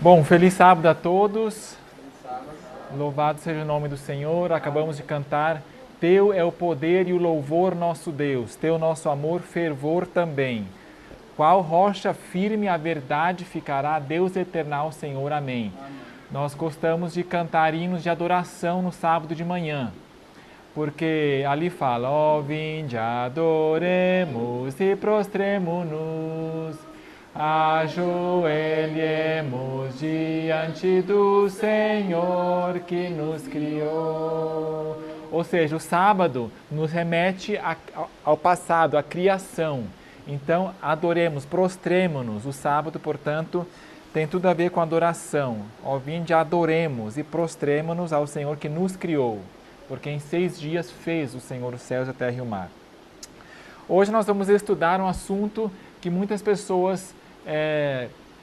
Bom, feliz sábado a todos. Louvado seja o nome do Senhor. Acabamos de cantar: Teu é o poder e o louvor, nosso Deus. Teu nosso amor, fervor também. Qual rocha firme a verdade ficará, Deus eternal, Senhor. Amém. Nós gostamos de cantar hinos de adoração no sábado de manhã, porque ali fala: ó, vinde, adoremos e prostremo-nos, ajoelhemos diante do Senhor que nos criou. Ou seja, o sábado nos remete ao passado, à criação. Então, adoremos, prostremo-nos. O sábado, portanto, tem tudo a ver com adoração. Ó, vinde, adoremos e prostremo-nos ao Senhor que nos criou, porque em 6 dias fez o Senhor os céus, a terra e o mar. Hoje nós vamos estudar um assunto que muitas pessoas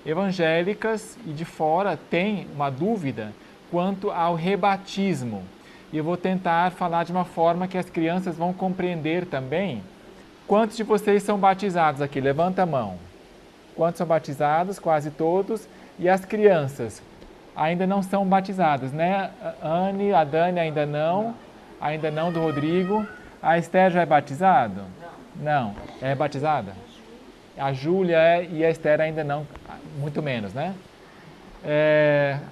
evangélicas e de fora têm uma dúvida quanto ao rebatismo. E eu vou tentar falar de uma forma que as crianças vão compreender também. Quantos de vocês são batizados aqui? Levanta a mão. Quantos são batizados? Quase todos. E as crianças ainda não são batizadas, né? A Dani ainda não do Rodrigo. A Esther já é batizada? Não. É batizada? A Júlia é e a Esther ainda não, muito menos, né?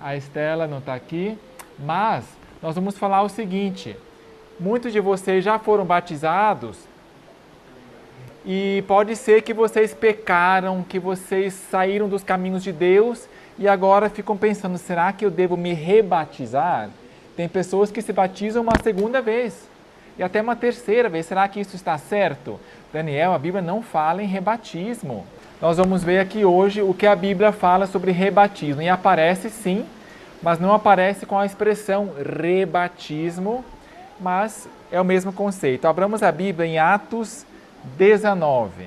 A Estela não está aqui, mas nós vamos falar o seguinte: muitos de vocês já foram batizados e pode ser que vocês pecaram, que vocês saíram dos caminhos de Deus e agora ficam pensando: será que eu devo me rebatizar? Tem pessoas que se batizam uma segunda vez e até uma terceira vez. Será que isso está certo? Daniel, a Bíblia não fala em rebatismo. Nós vamos ver aqui hoje o que a Bíblia fala sobre rebatismo. E aparece sim, mas não aparece com a expressão rebatismo, mas é o mesmo conceito. Abramos a Bíblia em Atos 19.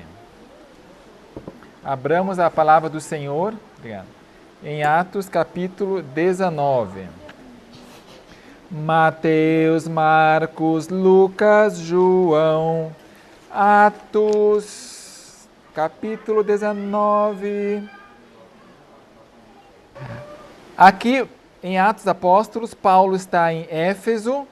Abramos a palavra do Senhor, obrigado, em Atos capítulo 19. Mateus, Marcos, Lucas, João. Atos capítulo 19. Aqui em Atos Apóstolos, Paulo está em Éfeso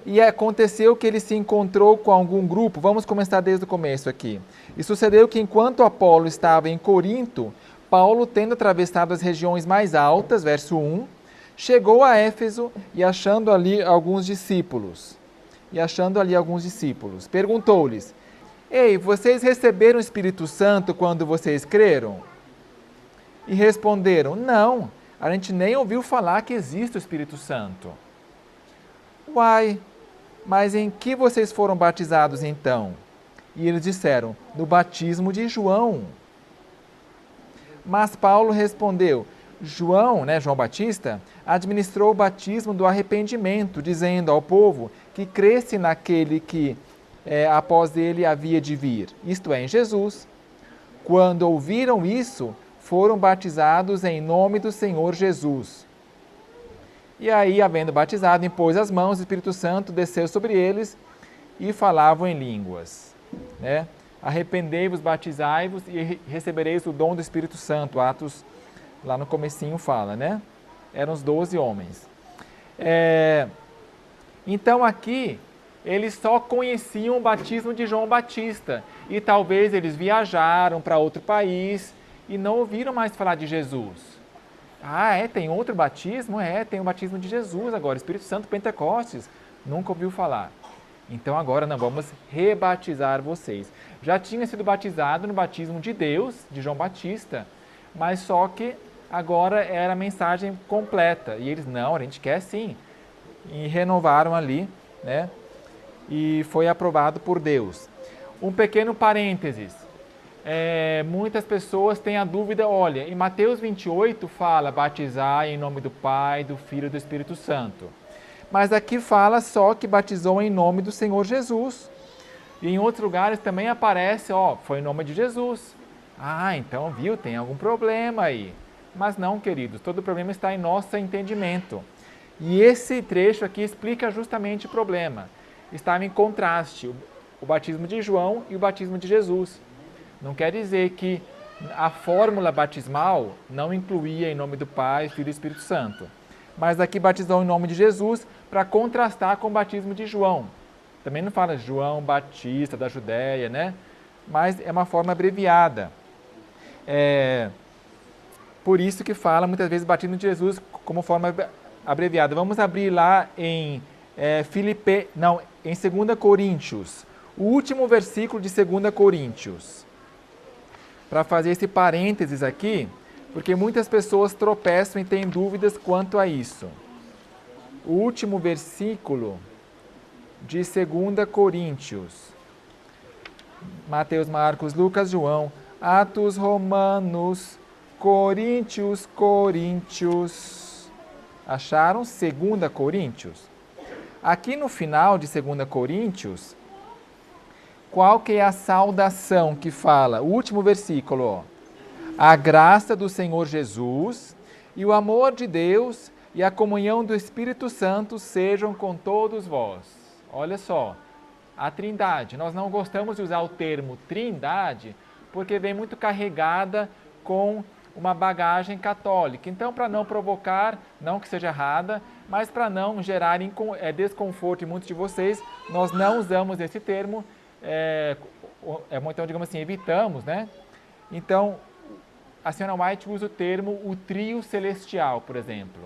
e aconteceu que ele se encontrou com algum grupo. Vamos começar desde o começo aqui. E sucedeu que enquanto Apolo estava em Corinto, Paulo, tendo atravessado as regiões mais altas, verso 1, chegou a Éfeso e achando ali alguns discípulos, perguntou-lhes: Ei, vocês receberam o Espírito Santo quando vocês creram? E responderam: Não, a gente nem ouviu falar que existe o Espírito Santo. Uai, mas em que vocês foram batizados então? E eles disseram: No batismo de João. Mas Paulo respondeu: João Batista, administrou o batismo do arrependimento, dizendo ao povo que cresce naquele que após ele havia de vir, isto é, em Jesus. Quando ouviram isso, foram batizados em nome do Senhor Jesus. E aí, havendo batizado, impôs as mãos, o Espírito Santo desceu sobre eles e falavam em línguas. Arrependei-vos, batizai-vos e recebereis o dom do Espírito Santo. Atos, lá no comecinho fala, né? Eram os 12 homens. Então aqui, eles só conheciam o batismo de João Batista. E talvez eles viajaram para outro país e não ouviram mais falar de Jesus. Tem outro batismo? Tem o batismo de Jesus agora, Espírito Santo, Pentecostes. Nunca ouviu falar. Então agora nós vamos rebatizar vocês. Já tinha sido batizado no batismo de Deus, de João Batista, mas só que agora era a mensagem completa. E eles: não, a gente quer sim. E renovaram ali, né? E foi aprovado por Deus. Um pequeno parênteses. Muitas pessoas têm a dúvida, olha, em Mateus 28 fala: batizar em nome do Pai, do Filho e do Espírito Santo. Mas aqui fala só que batizou em nome do Senhor Jesus. E em outros lugares também aparece, foi em nome de Jesus. Então, tem algum problema aí. Mas não, queridos, todo o problema está em nosso entendimento. E esse trecho aqui explica justamente o problema. Estava em contraste o batismo de João e o batismo de Jesus. Não quer dizer que A fórmula batismal não incluía em nome do Pai, Filho e Espírito Santo. Mas aqui batizou em nome de Jesus para contrastar com o batismo de João. Também não fala João Batista da Judéia, né? Mas é uma forma abreviada. Por isso que fala muitas vezes batismo de Jesus como forma abreviada. Vamos abrir lá em em 2 Coríntios, o último versículo de 2 Coríntios. Para fazer esse parênteses aqui, porque muitas pessoas tropeçam e têm dúvidas quanto a isso. O último versículo de 2 Coríntios. Mateus, Marcos, Lucas, João, Atos, Romanos, Coríntios. Acharam? 2 Coríntios. Aqui no final de 2 Coríntios, qual que é a saudação que fala? O último versículo, ó. A graça do Senhor Jesus e o amor de Deus e a comunhão do Espírito Santo sejam com todos vós. Olha só, a Trindade. Nós não gostamos de usar o termo Trindade porque vem muito carregada com uma bagagem católica. Então, para não provocar, não que seja errada, mas para não gerar desconforto em muitos de vocês, nós não usamos esse termo, então, digamos assim, evitamos, né? Então, a senhora White usa o termo o trio celestial, por exemplo.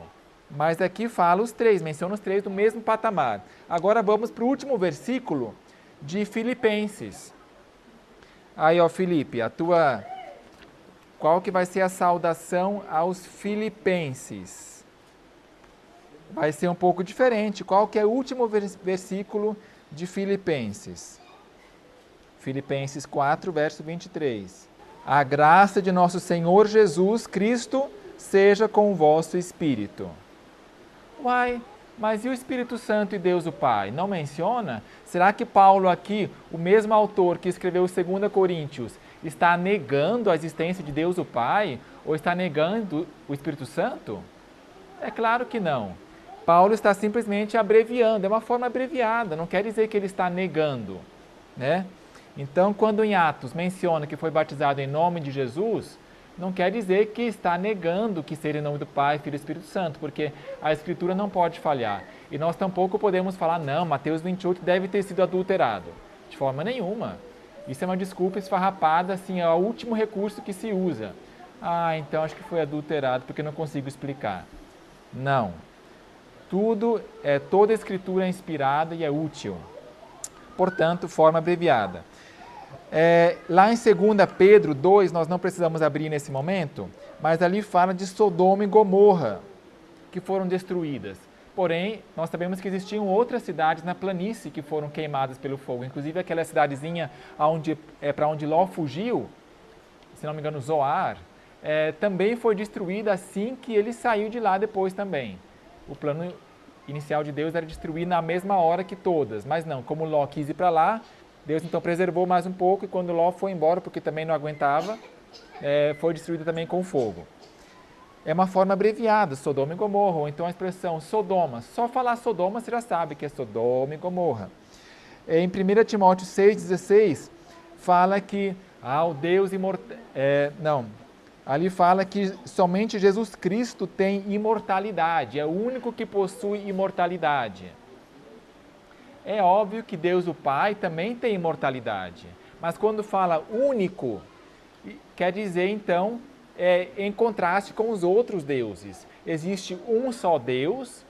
Mas aqui fala os três, menciona os três do mesmo patamar. Agora vamos para o último versículo de Filipenses. Aí, ó, Filipe, qual que vai ser a saudação aos filipenses? Vai ser um pouco diferente. Qual que é o último versículo de Filipenses? Filipenses 4, verso 23. A graça de nosso Senhor Jesus Cristo seja com o vosso espírito. Uai, mas e o Espírito Santo e Deus o Pai? Não menciona? Será que Paulo aqui, o mesmo autor que escreveu 2 Coríntios, está negando a existência de Deus o Pai? Ou está negando o Espírito Santo? É claro que não. Paulo está simplesmente abreviando, é uma forma abreviada, não quer dizer que ele está negando, né? Então, quando em Atos menciona que foi batizado em nome de Jesus, não quer dizer que está negando que seja em nome do Pai, Filho e Espírito Santo, porque a Escritura não pode falhar. E nós tampouco podemos falar, não, Mateus 28 deve ter sido adulterado. De forma nenhuma. Isso é uma desculpa esfarrapada, assim, é o último recurso que se usa. Ah, então acho que foi adulterado porque não consigo explicar. Não. Toda a Escritura é inspirada e é útil. Portanto, forma abreviada. Lá em 2 Pedro 2, nós não precisamos abrir nesse momento, mas ali fala de Sodoma e Gomorra, que foram destruídas. Porém, nós sabemos que existiam outras cidades na planície que foram queimadas pelo fogo, inclusive aquela cidadezinha para onde Ló fugiu, se não me engano, Zoar, também foi destruída assim que ele saiu de lá depois também. O plano inicial de Deus era destruir na mesma hora que todas, mas não, como Ló quis ir para lá, Deus então preservou mais um pouco e quando Ló foi embora, porque também não aguentava, foi destruída também com fogo. É uma forma abreviada, Sodoma e Gomorra, ou então a expressão Sodoma. Só falar Sodoma você já sabe que é Sodoma e Gomorra. Em 1 Timóteo 6,16, fala que o Deus imortal... ali fala que somente Jesus Cristo tem imortalidade, é o único que possui imortalidade. É óbvio que Deus o Pai também tem imortalidade, mas quando fala único, quer dizer então, em contraste com os outros deuses. Existe um só Deus,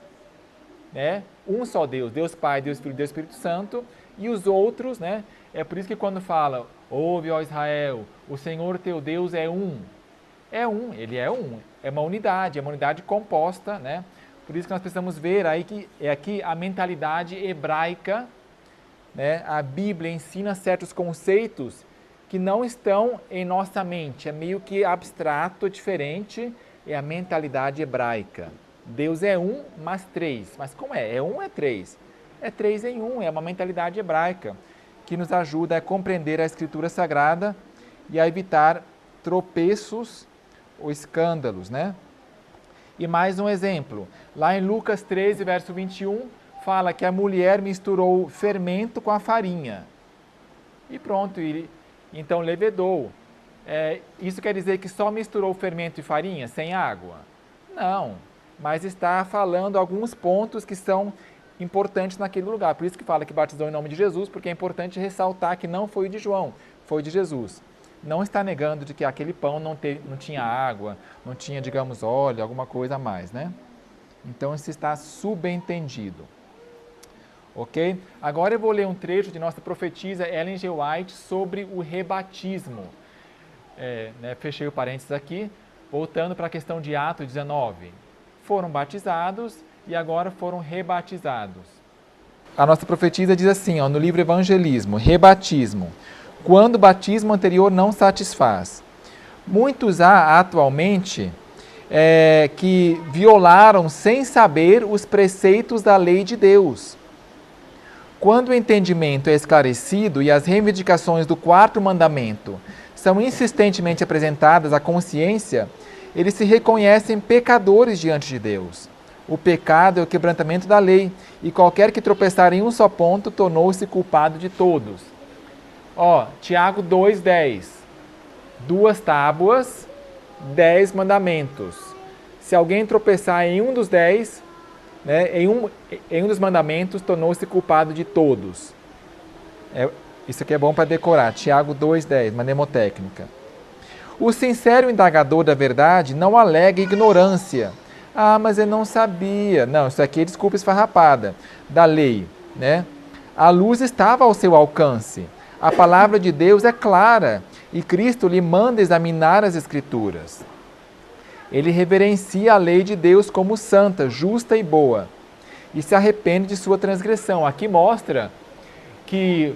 né? Um só Deus, Deus Pai, Deus Filho, Deus Espírito Santo, e os outros, né? É por isso que quando fala, ouve, ó Israel, o Senhor teu Deus é um. Ele é um, é uma unidade composta, né? Por isso que nós precisamos ver aí que aqui a mentalidade hebraica, né? A Bíblia ensina certos conceitos que não estão em nossa mente, é meio que abstrato, diferente, é a mentalidade hebraica. Deus é um, mas três. Mas como é? É um, é três. É três em um, é uma mentalidade hebraica que nos ajuda a compreender a Escritura Sagrada e a evitar tropeços ou escândalos, né? E mais um exemplo, lá em Lucas 13, verso 21, fala que a mulher misturou fermento com a farinha. E pronto, então levedou. Isso quer dizer que só misturou fermento e farinha, sem água? Não, mas está falando alguns pontos que são importantes naquele lugar. Por isso que fala que batizou em nome de Jesus, porque é importante ressaltar que não foi o de João, foi o de Jesus. Não está negando de que aquele pão não tinha água, não tinha, digamos, óleo, alguma coisa a mais, né? Então, isso está subentendido. Ok? Agora eu vou ler um trecho de nossa profetisa Ellen G. White sobre o rebatismo. Fechei o parênteses aqui, voltando para a questão de Atos 19. Foram batizados e agora foram rebatizados. A nossa profetisa diz assim, no livro Evangelismo, rebatismo. Quando o batismo anterior não satisfaz. Muitos há atualmente que violaram sem saber os preceitos da lei de Deus. Quando o entendimento é esclarecido e as reivindicações do quarto mandamento são insistentemente apresentadas à consciência, eles se reconhecem pecadores diante de Deus. O pecado é o quebrantamento da lei, e qualquer que tropeçar em um só ponto tornou-se culpado de todos. Tiago 2,10. 2 tábuas, 10 mandamentos. Se alguém tropeçar em um dos 10, em um dos mandamentos, tornou-se culpado de todos. Isso aqui é bom para decorar. Tiago 2,10, mnemotécnica. O sincero indagador da verdade não alega ignorância. Mas eu não sabia. Não, isso aqui é desculpa esfarrapada da lei, né? A luz estava ao seu alcance. A palavra de Deus é clara e Cristo lhe manda examinar as Escrituras. Ele reverencia a lei de Deus como santa, justa e boa e se arrepende de sua transgressão. Aqui mostra que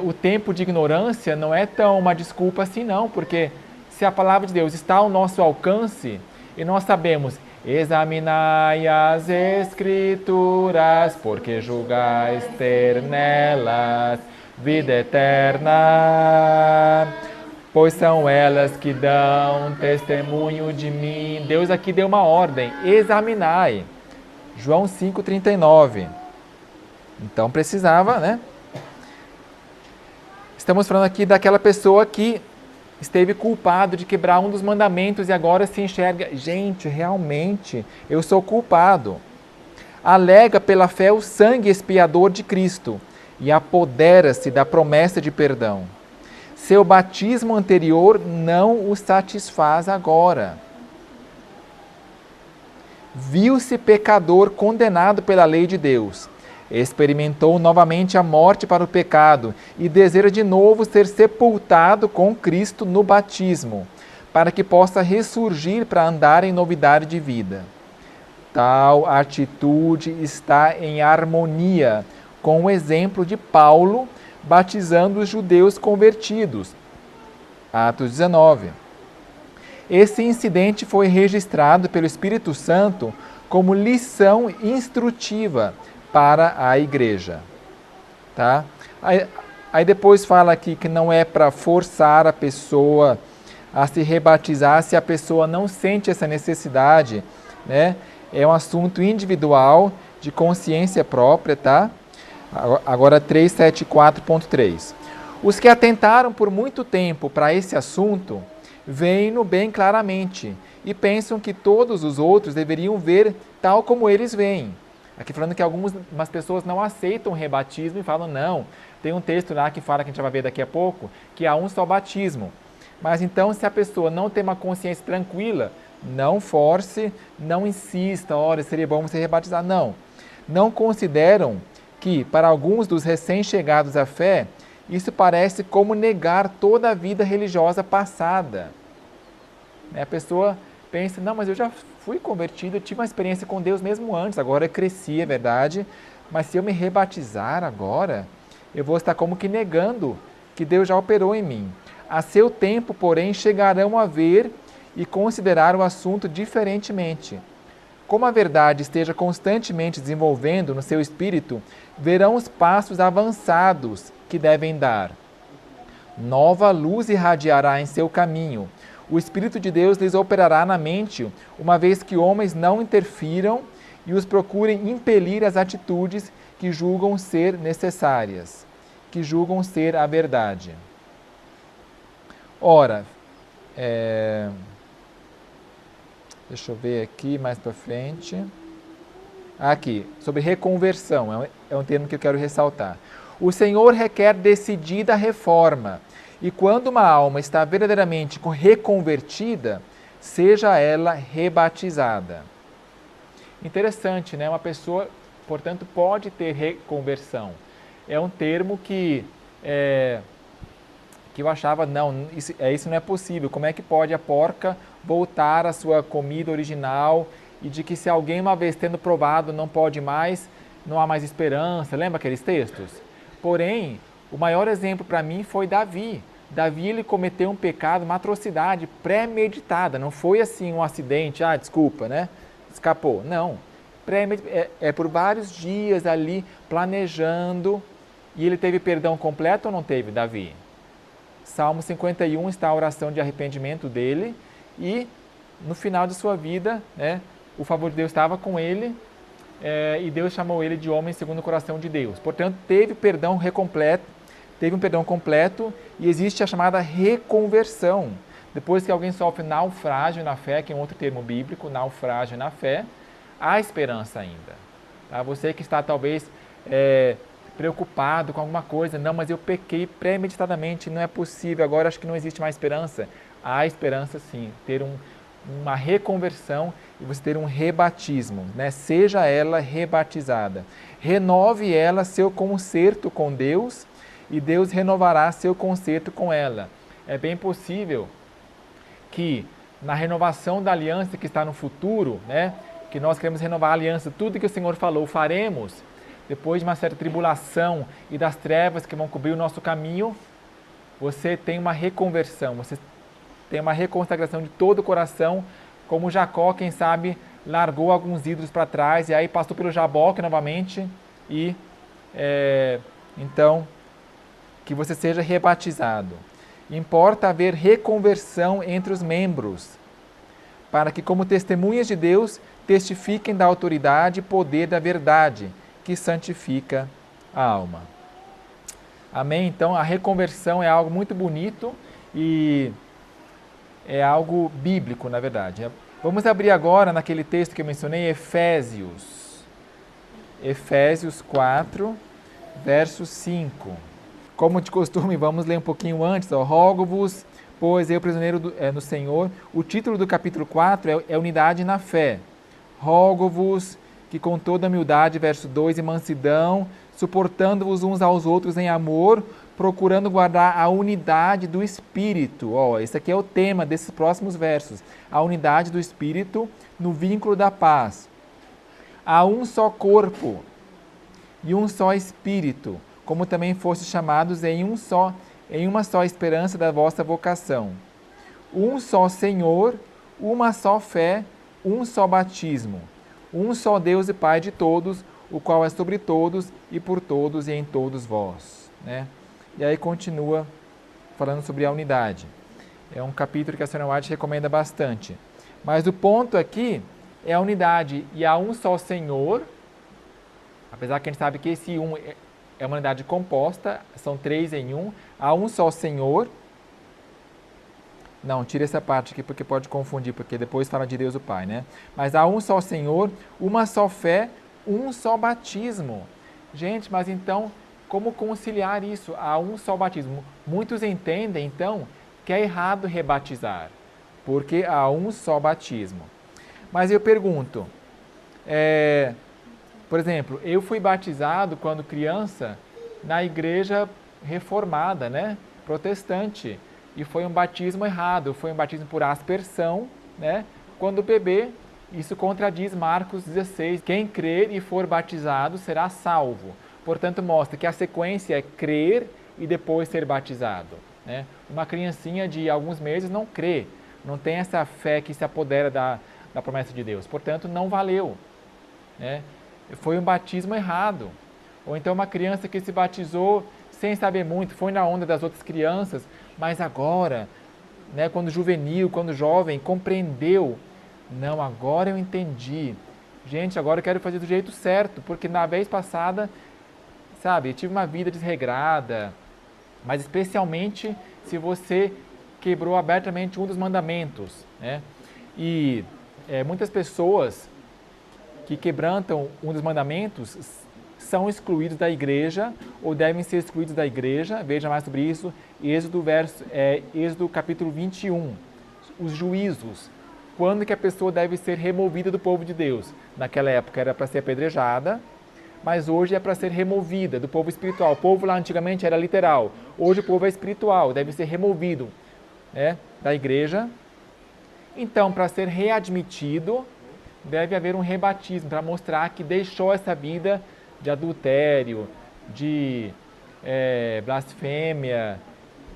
o tempo de ignorância não é tão uma desculpa assim não, porque se a palavra de Deus está ao nosso alcance e nós sabemos, examinai as Escrituras, porque julgais ter nelas vida eterna, pois são elas que dão testemunho de mim. Deus aqui deu uma ordem, examinai. João 5,39. Então precisava, né? Estamos falando aqui daquela pessoa que esteve culpado de quebrar um dos mandamentos e agora se enxerga, gente, realmente, eu sou culpado. Alega pela fé o sangue expiador de Cristo e apodera-se da promessa de perdão. Seu batismo anterior não o satisfaz agora. Viu-se pecador condenado pela lei de Deus. Experimentou novamente a morte para o pecado e deseja de novo ser sepultado com Cristo no batismo, para que possa ressurgir para andar em novidade de vida. Tal atitude está em harmonia com o exemplo de Paulo batizando os judeus convertidos. Atos 19. Esse incidente foi registrado pelo Espírito Santo como lição instrutiva para a igreja. Tá? Aí depois fala aqui que não é para forçar a pessoa a se rebatizar se a pessoa não sente essa necessidade, né? É um assunto individual, de consciência própria, tá? Agora 374.3. Os que atentaram por muito tempo para esse assunto, veem-no bem claramente e pensam que todos os outros deveriam ver tal como eles veem. Aqui falando que algumas pessoas não aceitam o rebatismo e falam, não, tem um texto lá que fala, que a gente vai ver daqui a pouco, que há um só batismo. Mas então, se a pessoa não tem uma consciência tranquila, não force, não insista, olha, seria bom você rebatizar. Não. Não consideram que, para alguns dos recém-chegados à fé, isso parece como negar toda a vida religiosa passada. A pessoa pensa, não, mas eu já fui convertido, eu tive uma experiência com Deus mesmo antes, agora eu cresci, é verdade, mas se eu me rebatizar agora, eu vou estar como que negando que Deus já operou em mim. A seu tempo, porém, chegarão a ver e considerar o assunto diferentemente. Como a verdade esteja constantemente desenvolvendo no seu espírito, verão os passos avançados que devem dar. Nova luz irradiará em seu caminho. O Espírito de Deus lhes operará na mente, uma vez que homens não interfiram e os procurem impelir as atitudes que julgam ser necessárias, que julgam ser a verdade. Ora, deixa eu ver aqui mais para frente. Aqui, sobre reconversão, é um termo que eu quero ressaltar. O Senhor requer decidida reforma, e quando uma alma está verdadeiramente reconvertida, seja ela rebatizada. Interessante, né? Uma pessoa, portanto, pode ter reconversão. É um termo que eu achava, não, isso não é possível. Como é que pode a porca voltar à sua comida original e de que se alguém uma vez tendo provado não pode mais, não há mais esperança? Lembra aqueles textos? Porém, o maior exemplo para mim foi Davi. Davi, ele cometeu um pecado, uma atrocidade premeditada. Não foi assim um acidente, desculpa, né? Escapou. Não. É por vários dias ali planejando. E ele teve perdão completo ou não teve, Davi? Salmo 51 está a oração de arrependimento dele e no final de sua vida, né, o favor de Deus estava com ele e Deus chamou ele de homem segundo o coração de Deus. Portanto, teve um perdão completo e existe a chamada reconversão. Depois que alguém sofre naufrágio na fé, que é um outro termo bíblico, naufrágio na fé, há esperança ainda. Tá? Você que está talvez preocupado com alguma coisa, não, mas eu pequei premeditadamente, não é possível, agora acho que não existe mais esperança. Há esperança sim, ter uma reconversão e você ter um rebatismo, né? Seja ela rebatizada. Renove ela seu concerto com Deus e Deus renovará seu concerto com ela. É bem possível que na renovação da aliança que está no futuro, né, que nós queremos renovar a aliança, tudo que o Senhor falou faremos, depois de uma certa tribulação e das trevas que vão cobrir o nosso caminho, você tem uma reconversão, você tem uma reconsagração de todo o coração, como Jacó, quem sabe, largou alguns ídolos para trás e aí passou pelo Jaboque novamente e então que você seja rebatizado. Importa haver reconversão entre os membros, para que como testemunhas de Deus testifiquem da autoridade e poder da verdade, que santifica a alma. Amém? Então, a reconversão é algo muito bonito e é algo bíblico, na verdade. Vamos abrir agora naquele texto que eu mencionei, Efésios. Efésios 4, verso 5. Como de costume, vamos ler um pouquinho antes. Rogo-vos, pois eu, prisioneiro no Senhor. O título do capítulo 4 é Unidade na Fé. Rogo-vos que com toda humildade, verso 2, e mansidão, suportando-vos uns aos outros em amor, procurando guardar a unidade do Espírito. Esse aqui é o tema desses próximos versos. A unidade do Espírito no vínculo da paz. Há um só corpo e um só Espírito, como também fostes chamados em uma só esperança da vossa vocação. Um só Senhor, uma só fé, um só batismo. Um só Deus e Pai de todos, o qual é sobre todos e por todos e em todos vós. Né? E aí continua falando sobre a unidade. É um capítulo que a Senhora White recomenda bastante. Mas o ponto aqui é a unidade. E há um só Senhor, apesar que a gente sabe que esse um é uma unidade composta, são três em um. Há um só Senhor. Não, tira essa parte aqui porque pode confundir, porque depois fala de Deus o Pai, né? Mas há um só Senhor, uma só fé, um só batismo. Gente, mas então, como conciliar isso? Há um só batismo. Muitos entendem, então, que é errado rebatizar, porque há um só batismo. Mas eu pergunto, por exemplo, eu fui batizado quando criança na igreja reformada, né? Protestante. E foi um batismo errado, foi um batismo por aspersão, né? Quando bebê, isso contradiz Marcos 16. Quem crer e for batizado será salvo. Portanto, mostra que a sequência é crer e depois ser batizado. Né? Uma criancinha de alguns meses não crê, não tem essa fé que se apodera da promessa de Deus. Portanto, não valeu. Né? Foi um batismo errado. Ou então uma criança que se batizou sem saber muito, foi na onda das outras crianças, mas agora, né, quando juvenil, quando jovem, compreendeu. Não, agora eu entendi. Gente, agora eu quero fazer do jeito certo, porque na vez passada, sabe, eu tive uma vida desregrada, mas especialmente se você quebrou abertamente um dos mandamentos, né? E muitas pessoas que quebrantam um dos mandamentos são excluídos da igreja ou devem ser excluídos da igreja. Veja mais sobre isso, Êxodo capítulo 21, os juízos. Quando que a pessoa deve ser removida do povo de Deus? Naquela época era para ser apedrejada, mas hoje é para ser removida do povo espiritual. O povo lá antigamente era literal, hoje o povo é espiritual, deve ser removido, né, da igreja. Então, para ser readmitido, deve haver um rebatismo, para mostrar que deixou essa vida de adultério, de blasfêmia,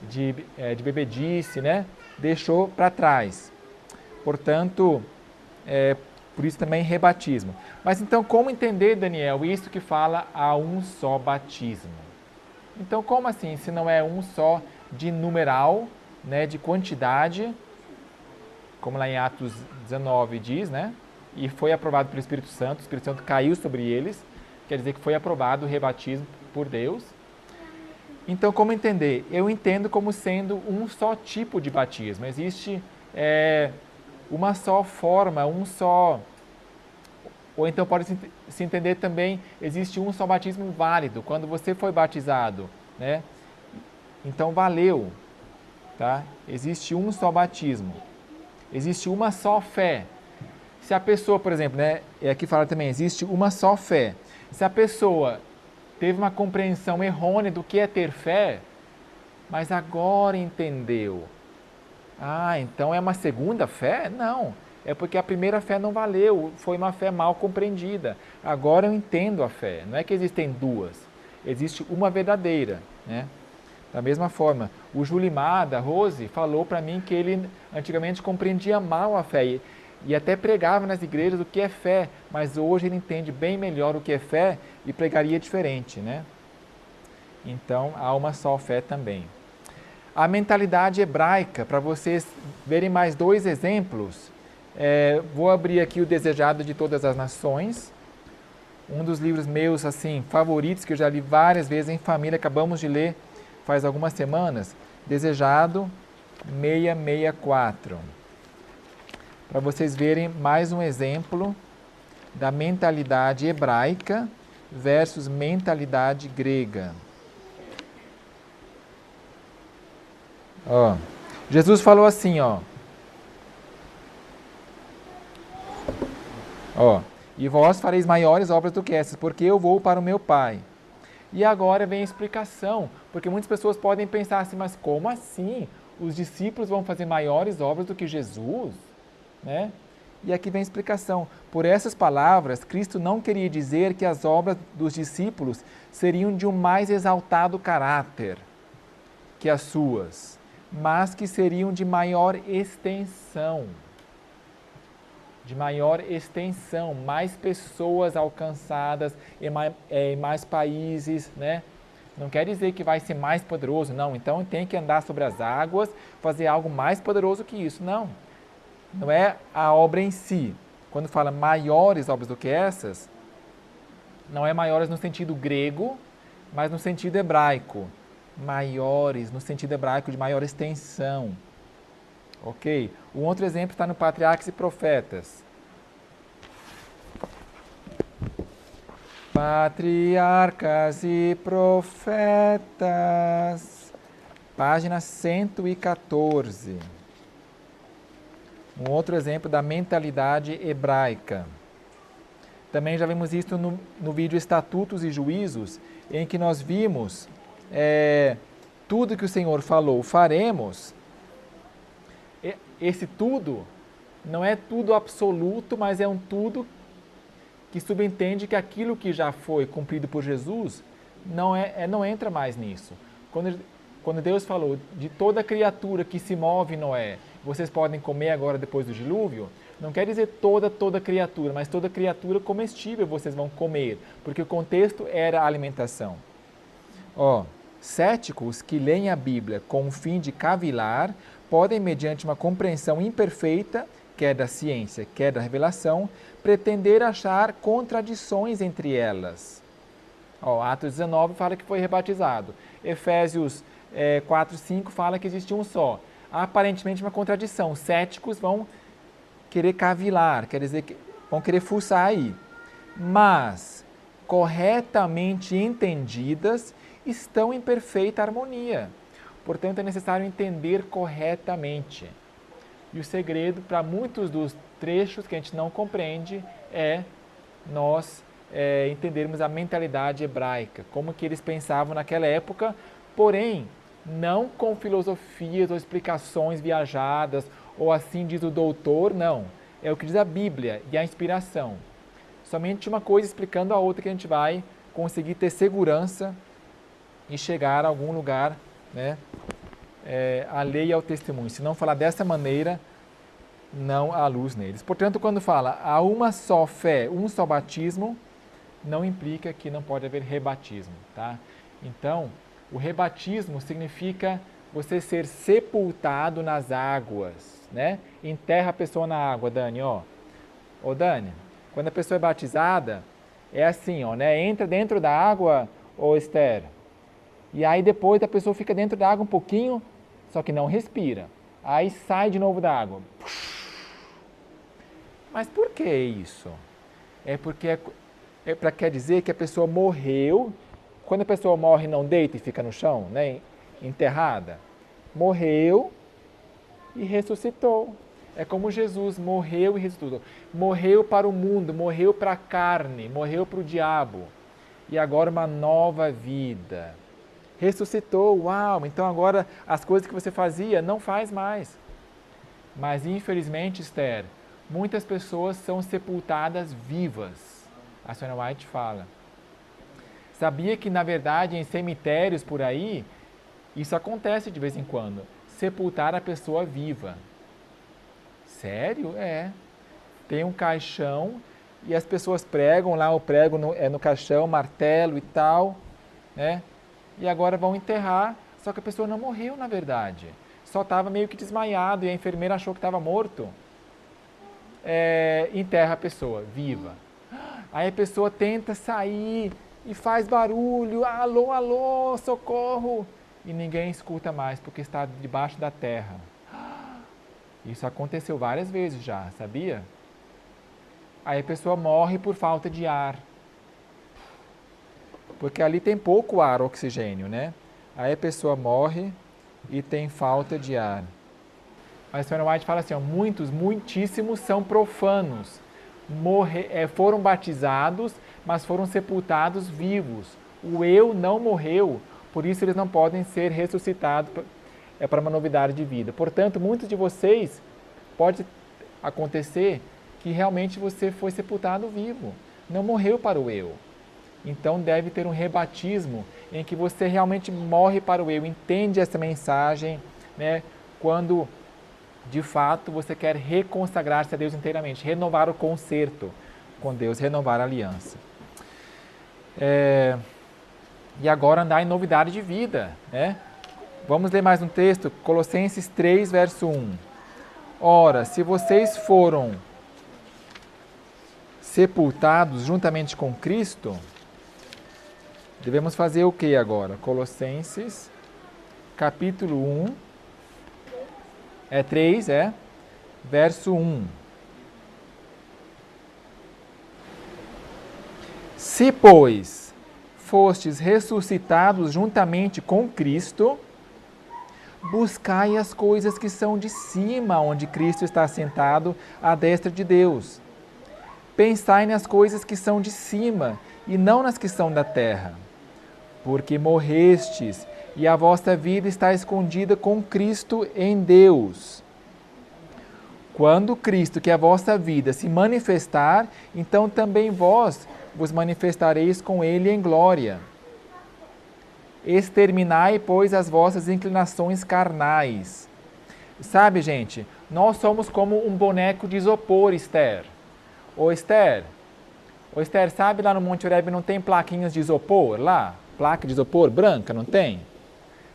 de bebedice, né? Deixou para trás. Portanto, por isso também rebatismo. Mas então, como entender, Daniel, isso que fala a um só batismo? Então, como assim, se não é um só de numeral, né, de quantidade, como lá em Atos 19 diz, né? E foi aprovado pelo Espírito Santo caiu sobre eles, quer dizer que foi aprovado o rebatismo por Deus. Então, como entender? Eu entendo como sendo um só tipo de batismo. Existe uma só forma, um só... Ou então pode se entender também, existe um só batismo válido. Quando você foi batizado, né? Então valeu, tá? Existe um só batismo. Existe uma só fé. Se a pessoa, por exemplo, né? Aqui fala também, existe uma só fé. Se a pessoa teve uma compreensão errônea do que é ter fé, mas agora entendeu. Ah, então é uma segunda fé? Não, é porque a primeira fé não valeu, foi uma fé mal compreendida. Agora eu entendo a fé, não é que existem duas, existe uma verdadeira, né? Da mesma forma, o Julimar, da Rose, falou para mim que ele antigamente compreendia mal a fé e até pregava nas igrejas o que é fé, mas hoje ele entende bem melhor o que é fé e pregaria diferente, né? Então, há uma só fé também. A mentalidade hebraica, para vocês verem mais dois exemplos, vou abrir aqui o Desejado de Todas as Nações, um dos livros meus assim favoritos, que eu já li várias vezes em família, acabamos de ler faz algumas semanas, Desejado 664. Para vocês verem mais um exemplo da mentalidade hebraica versus mentalidade grega. Ó, Jesus falou assim, ó, e vós fareis maiores obras do que essas, porque eu vou para o meu Pai. E agora vem a explicação, porque muitas pessoas podem pensar assim, mas como assim? Os discípulos vão fazer maiores obras do que Jesus? Né? E aqui vem a explicação. Por essas palavras, Cristo não queria dizer que as obras dos discípulos seriam de um mais exaltado caráter que as suas, mas que seriam de maior extensão. De maior extensão, mais pessoas alcançadas em mais países, né? Não quer dizer que vai ser mais poderoso, não. Então tem que andar sobre as águas, fazer algo mais poderoso que isso, não. Não é a obra em si. Quando fala maiores obras do que essas, não é maiores no sentido grego, mas no sentido hebraico. Maiores, no sentido hebraico de maior extensão. Ok? Um outro exemplo está no Patriarcas e Profetas. Patriarcas e Profetas, página 114. Um outro exemplo da mentalidade hebraica. Também já vimos isso no vídeo Estatutos e Juízos, em que nós vimos tudo que o Senhor falou, faremos. Esse tudo não é tudo absoluto, mas é um tudo que subentende que aquilo que já foi cumprido por Jesus não entra mais nisso. Quando Deus falou de toda criatura que se move, Noé, vocês podem comer agora depois do dilúvio, não quer dizer toda criatura, mas toda criatura comestível vocês vão comer, porque o contexto era a alimentação. Céticos que leem a Bíblia com o fim de cavilar, podem, mediante uma compreensão imperfeita, quer da ciência, quer da revelação, pretender achar contradições entre elas. Atos 19 fala que foi rebatizado. Efésios 4:5 fala que existe um só. aparentemente uma contradição. Os céticos vão querer cavilar, quer dizer, que vão querer fuçar aí. Mas, corretamente entendidas, estão em perfeita harmonia. Portanto, é necessário entender corretamente. E o segredo para muitos dos trechos que a gente não compreende é nós entendermos a mentalidade hebraica, como que eles pensavam naquela época, porém, não com filosofias ou explicações viajadas, ou assim diz o doutor, não. É o que diz a Bíblia e a inspiração. Somente uma coisa explicando a outra que a gente vai conseguir ter segurança e chegar a algum lugar, né, alheio ao testemunho. Se não falar dessa maneira, não há luz neles. Portanto, quando fala há uma só fé, um só batismo, não implica que não pode haver rebatismo, tá? Então, o rebatismo significa você ser sepultado nas águas, né? Enterra a pessoa na água, Dani, ó. Ô, Dani, quando a pessoa é batizada, é assim, ó, né? Entra dentro da água, ô Esther, e aí depois a pessoa fica dentro da água um pouquinho, só que não respira. Aí sai de novo da água. Mas por que isso? É porque quer dizer que a pessoa morreu. Quando a pessoa morre, não deita e fica no chão, né, enterrada. Morreu e ressuscitou. É como Jesus morreu e ressuscitou. Morreu para o mundo, morreu para a carne, morreu para o diabo. E agora uma nova vida. Ressuscitou, uau! Então agora as coisas que você fazia não faz mais. Mas infelizmente, Esther, muitas pessoas são sepultadas vivas. A senhora White fala. Sabia que, na verdade, em cemitérios por aí, isso acontece de vez em quando. Sepultar a pessoa viva. Sério? É. Tem um caixão e as pessoas pregam lá, o prego no caixão, martelo e tal, né? E agora vão enterrar, só que a pessoa não morreu, na verdade. Só estava meio que desmaiado e a enfermeira achou que estava morto. Enterra a pessoa, viva. Aí a pessoa tenta sair e faz barulho, alô, alô, socorro. E ninguém escuta mais, porque está debaixo da terra. Isso aconteceu várias vezes já, sabia? Aí a pessoa morre por falta de ar. Porque ali tem pouco ar, oxigênio, né? Aí a pessoa morre e tem falta de ar. Mas a senhora White fala assim, ó, muitíssimos são profanos. Foram batizados, mas foram sepultados vivos. O eu não morreu, por isso eles não podem ser ressuscitados para uma novidade de vida. Portanto, muitos de vocês, pode acontecer que realmente você foi sepultado vivo, não morreu para o eu. Então deve ter um rebatismo em que você realmente morre para o eu, entende essa mensagem, né? Quando de fato você quer reconsagrar-se a Deus inteiramente, renovar o concerto com Deus, renovar a aliança. E agora andar em novidade de vida, né? Vamos ler mais um texto, Colossenses 3, verso 1. Ora, se vocês foram sepultados juntamente com Cristo, devemos fazer o que agora? Colossenses, capítulo 1, 3, verso 1. Se, pois, fostes ressuscitados juntamente com Cristo, buscai as coisas que são de cima, onde Cristo está assentado à destra de Deus. Pensai nas coisas que são de cima, e não nas que são da terra. Porque morrestes, e a vossa vida está escondida com Cristo em Deus. Quando Cristo, que é a vossa vida, se manifestar, então também vós vos manifestareis com Ele em glória. Exterminai, pois, as vossas inclinações carnais. Sabe, gente, nós somos como um boneco de isopor, Esther. Ô Esther, sabe lá no Monte Oreb não tem plaquinhas de isopor lá? Placa de isopor branca, não tem?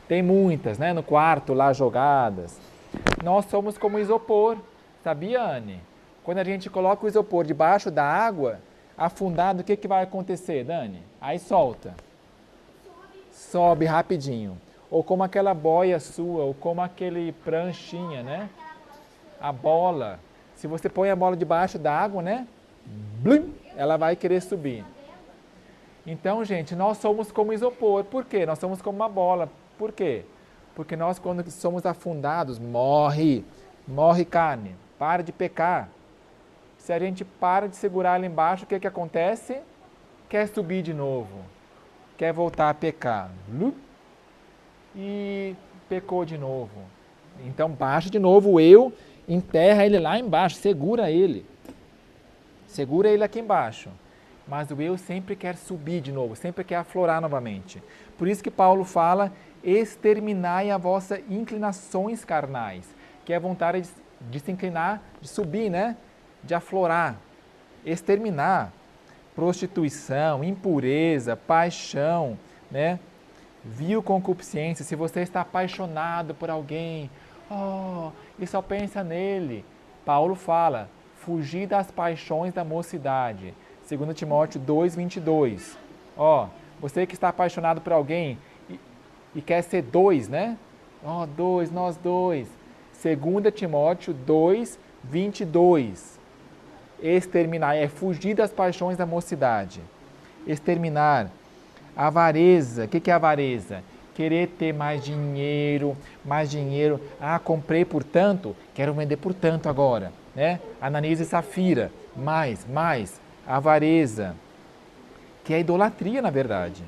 Tem muitas, né, no quarto lá jogadas. Nós somos como isopor, sabia, Anne? Quando a gente coloca o isopor debaixo da água, afundado, o que vai acontecer, Dani? Aí solta. Sobe rapidinho. ou como aquela boia sua, ou como aquele pranchinha, né? A bola. Se você põe a bola debaixo da água, né? Blim, ela vai querer subir. Então, gente, nós somos como isopor. Por quê? Nós somos como uma bola. Por quê? Porque nós, quando somos afundados, morre carne, para de pecar. Se a gente para de segurar ali embaixo, o que acontece? Quer subir de novo, quer voltar a pecar. E pecou de novo. Então baixa de novo o eu, enterra ele lá embaixo, segura ele aqui embaixo. Mas o eu sempre quer subir de novo, sempre quer aflorar novamente. Por isso que Paulo fala, exterminai as vossas inclinações carnais, que é a vontade de se inclinar, de subir, né? De aflorar, exterminar. Prostituição, impureza, paixão, né? Vil concupiscência. Se você está apaixonado por alguém, e só pensa nele, Paulo fala, fugir das paixões da mocidade. 2 Timóteo 2:22. Você que está apaixonado por alguém e quer ser dois, né? Nós dois. 2 Timóteo 2:22. Exterminar é fugir das paixões da mocidade. Exterminar. Avareza. O que é avareza? Querer ter mais dinheiro. Comprei por tanto, quero vender por tanto agora, né? Ananias e Safira. Mais. Avareza. Que é idolatria, na verdade.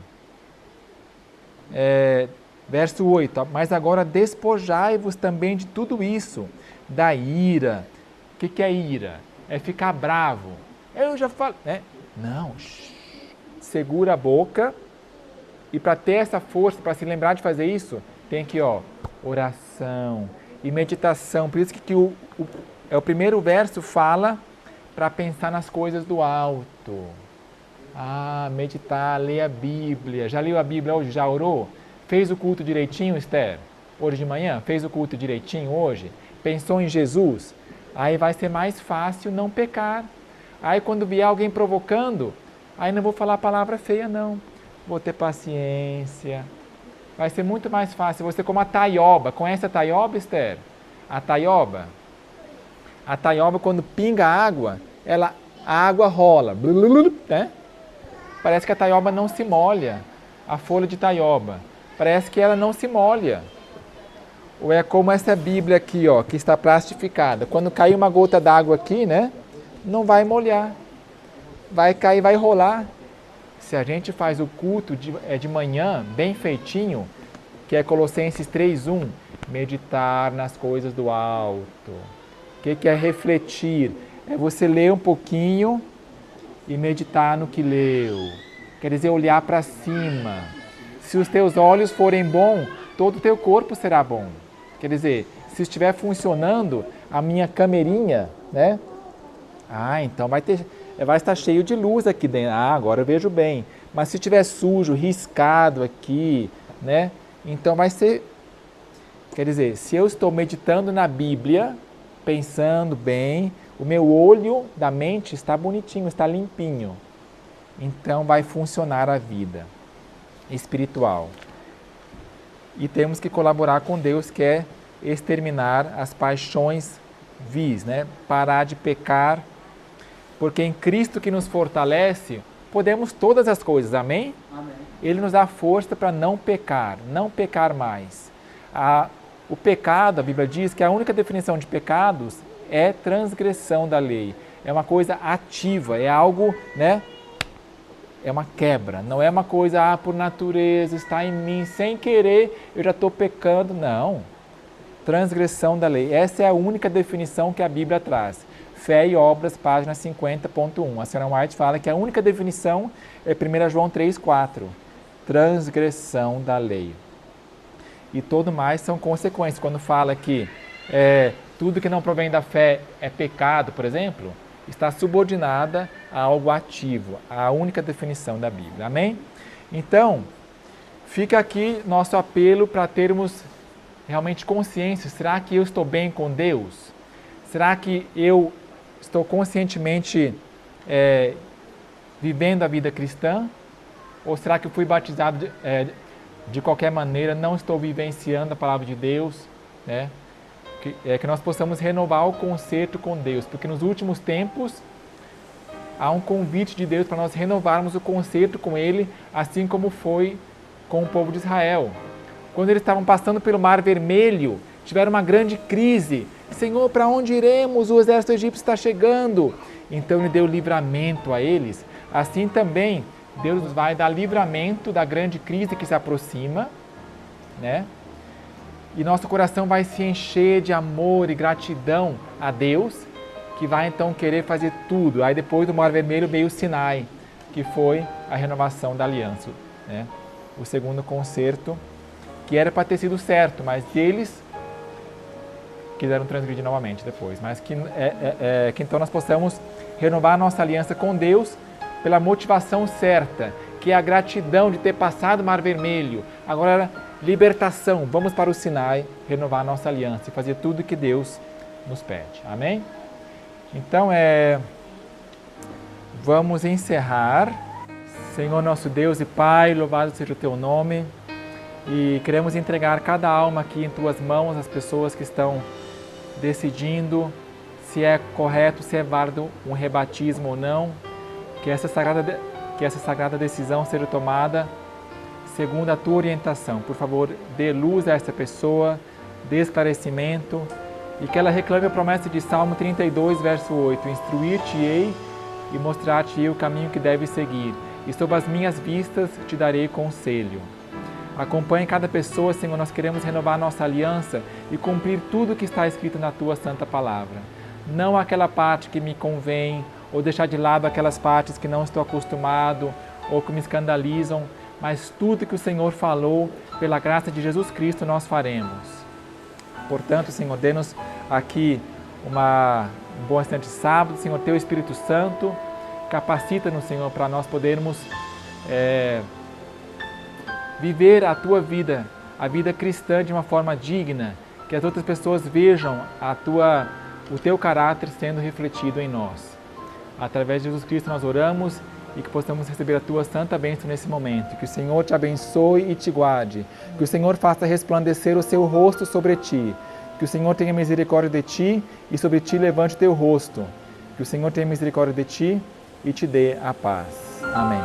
Verso 8. Mas agora despojai-vos também de tudo isso. Da ira. O que é ira? É ficar bravo. Eu já falei, né? Não, segura a boca. E para ter essa força, para se lembrar de fazer isso, tem que, oração e meditação. Por isso que o primeiro verso fala para pensar nas coisas do alto. Meditar, ler a Bíblia. Já leu a Bíblia hoje? Já orou? Fez o culto direitinho, Esther? Hoje de manhã? Fez o culto direitinho hoje? Pensou em Jesus? Aí vai ser mais fácil não pecar. Aí quando vier alguém provocando, aí não vou falar palavra feia não. Vou ter paciência. Vai ser muito mais fácil. Você como a taioba. Conhece a taioba, Esther? A taioba, quando pinga água, a água rola. Né? Parece que a taioba não se molha. A folha de taioba. Parece que ela não se molha. Ou é como essa Bíblia aqui, que está plastificada. Quando cair uma gota d'água aqui, né? Não vai molhar. Vai cair, vai rolar. Se a gente faz o culto de manhã, bem feitinho, que é Colossenses 3:1, meditar nas coisas do alto. O que é refletir? É você ler um pouquinho e meditar no que leu. Quer dizer, olhar para cima. Se os teus olhos forem bons, todo o teu corpo será bom. Quer dizer, se estiver funcionando a minha camerinha, né? Então vai estar cheio de luz aqui dentro. Agora eu vejo bem. Mas se estiver sujo, riscado aqui, né? Então vai ser... Quer dizer, se eu estou meditando na Bíblia, pensando bem, o meu olho da mente está bonitinho, está limpinho. Então vai funcionar a vida espiritual. E temos que colaborar com Deus, que é exterminar as paixões vis, né? Parar de pecar, porque em Cristo que nos fortalece, podemos todas as coisas, amém? Amém. Ele nos dá força para não pecar mais. O pecado, a Bíblia diz que a única definição de pecados é transgressão da lei. É uma coisa ativa, é algo, né? É uma quebra, não é uma coisa, por natureza, está em mim, sem querer, eu já estou pecando. Não. Transgressão da lei. Essa é a única definição que a Bíblia traz. Fé e Obras, página 50.1. A senhora White fala que a única definição é 1 João 3,4. Transgressão da lei. E tudo mais são consequências. Quando fala que tudo que não provém da fé é pecado, por exemplo, está subordinada a algo ativo, a única definição da Bíblia. Amém? Então, fica aqui nosso apelo para termos realmente consciência. Será que eu estou bem com Deus? Será que eu estou conscientemente vivendo a vida cristã? Ou será que eu fui batizado de qualquer maneira não estou vivenciando a palavra de Deus, né? Que nós possamos renovar o concerto com Deus, porque nos últimos tempos há um convite de Deus para nós renovarmos o concerto com Ele, assim como foi com o povo de Israel. Quando eles estavam passando pelo Mar Vermelho, tiveram uma grande crise. Senhor, para onde iremos? O exército egípcio está chegando. Então Ele deu livramento a eles. Assim também, Deus nos vai dar livramento da grande crise que se aproxima, né? E nosso coração vai se encher de amor e gratidão a Deus, que vai então querer fazer tudo. Aí depois do Mar Vermelho veio o Sinai, que foi a renovação da aliança, né? O segundo concerto, que era para ter sido certo, mas eles quiseram transgredir novamente depois. Mas que então nós possamos renovar a nossa aliança com Deus pela motivação certa, que é a gratidão de ter passado o Mar Vermelho. Agora, libertação, vamos para o Sinai, renovar a nossa aliança e fazer tudo que Deus nos pede. Amém? Então, vamos encerrar. Senhor nosso Deus e Pai, louvado seja o Teu nome. E queremos entregar cada alma aqui em Tuas mãos, as pessoas que estão decidindo se é correto, se é válido um rebatismo ou não. Que essa sagrada decisão seja tomada segundo a Tua orientação. Por favor, dê luz a essa pessoa, dê esclarecimento e que ela reclame a promessa de Salmo 32, verso 8. Instruir-te-ei e mostrar-te-ei o caminho que deve seguir, e sob as minhas vistas te darei conselho. Acompanhe cada pessoa, Senhor, nós queremos renovar a nossa aliança e cumprir tudo o que está escrito na Tua Santa Palavra. Não aquela parte que me convém, ou deixar de lado aquelas partes que não estou acostumado, ou que me escandalizam, mas tudo que o Senhor falou, pela graça de Jesus Cristo, nós faremos. Portanto, Senhor, dê-nos aqui um bom instante de sábado, Senhor, Teu Espírito Santo, capacita-nos, Senhor, para nós podermos viver a Tua vida, a vida cristã de uma forma digna, que as outras pessoas vejam o Teu caráter sendo refletido em nós. Através de Jesus Cristo nós oramos e que possamos receber a Tua santa bênção nesse momento. Que o Senhor te abençoe e te guarde. Que o Senhor faça resplandecer o seu rosto sobre ti. Que o Senhor tenha misericórdia de ti e sobre ti levante o teu rosto. Que o Senhor tenha misericórdia de ti e te dê a paz. Amém.